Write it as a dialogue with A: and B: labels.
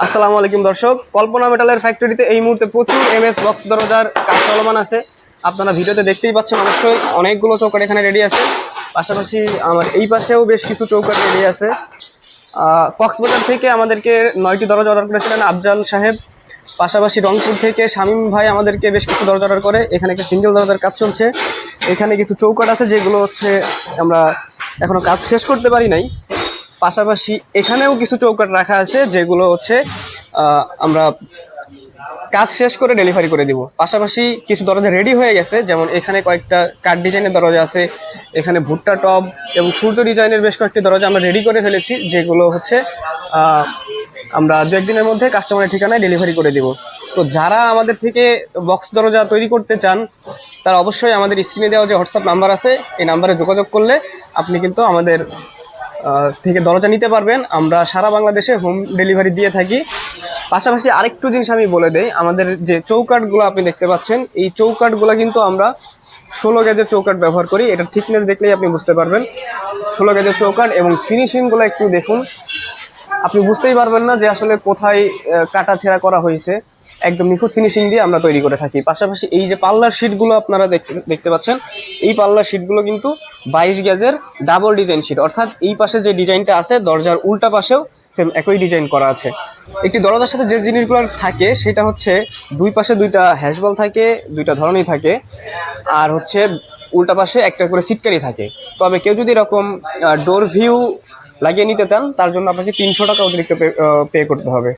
A: আসসালামু আলাইকুম দর্শক, কল্পনা মেটালের ফ্যাক্টরিতে এই মুহূর্তে প্রচুর এমএস বক্স দরজার কাজ চলমান আছে। আপনারা ভিডিওতে দেখতেই পাচ্ছেন, অবশ্যই অনেকগুলো চৌকাঠ এখানে রেডি আছে। পাশাপাশি আমার এই পাশেও বেশ কিছু চৌকাঠ রেডি আছে। কক্সবাজার থেকে আমাদেরকে 9টি দরজা অর্ডার করেছিলেন আফজাল সাহেব। পাশাপাশি রংপুর থেকে শামীম ভাই আমাদেরকে বেশ কিছু দরজা অর্ডার করে। এখানে একটা সিঙ্গেল দরজার কাজ চলছে। এখানে কিছু চৌকাঠ আছে যেগুলো আমরা এখনো কাজ শেষ করতে পারি নাই। পাশাপাশি এখানেও কিছু চৌকাঠ রাখা আছে যেগুলো আমরা কাজ শেষ করে ডেলিভারি করে দিব। পাশাপাশি কিছু দরজা রেডি হয়ে গেছে, যেমন এখানে কয়েকটা কাঠ ডিজাইনের দরজা আছে, এখানে ভুট্টা টব এবং সূর্য ডিজাইনের বেশ কয়েকটি দরজা আমরা রেডি করে ফেলেছি, যেগুলো আমরা 2-1 দিনের মধ্যে কাস্টমারের ঠিকানায় ডেলিভারি করে দিব। তো যারা আমাদের থেকে বক্স দরজা তৈরি করতে চান তারা অবশ্যই আমাদের স্ক্রিনে দেওয়া যে হোয়াটসঅ্যাপ নাম্বার আছে এই নাম্বারে যোগাযোগ করলে আপনি কিন্তু আমাদের থেকে দরজা নিতে পারবেন। আমরা সারা বাংলাদেশে হোম ডেলিভারি দিয়ে থাকি। পাশাপাশি আরেকটু জিনিস আমি বলে দেই, আমাদের যে চৌকাঠগুলো আপনি দেখতে পাচ্ছেন, এই চৌকাঠগুলো কিন্তু আমরা 16 গেজের চৌকাঠ ব্যবহার করি। এটার থিকনেস দেখলেই আপনি বুঝতে পারবেন 16 গেজের চৌকাঠ। এবং ফিনিশিংগুলো একটু দেখুন, আপনি বুঝতেই পারবেন না যে আসলে কোথায় কাটা ছেঁড়া করা হয়েছে। একদম নিখুঁত ফিনিশিং দিয়ে আমরা তৈরি করে থাকি। পাশাপাশি এই যে পাল্লার শিটগুলো আপনারা দেখতে পাচ্ছেন, এই পাল্লার শিটগুলো কিন্তু 22 গেজের ডাবল ডিজাইন শিট, অর্থাৎ এই পাশে যে ডিজাইনটা আছে দরজার উল্টা পাশেও সেম একই ডিজাইন করা আছে। একটি দরজার সাথে যে জিনিসগুলো থাকে সেটা হচ্ছে দুই পাশে 2টা হ্যাশবল থাকে, 2টা ধরনই থাকে, আর উল্টা পাশে একটা করে সিটকারি থাকে। তবে কেউ যদি এরকম ডোর ভিউ লাগিয়ে নিতে চান তার জন্য আপনাকে 300 টাকা অতিরিক্ত পে করতে হবে।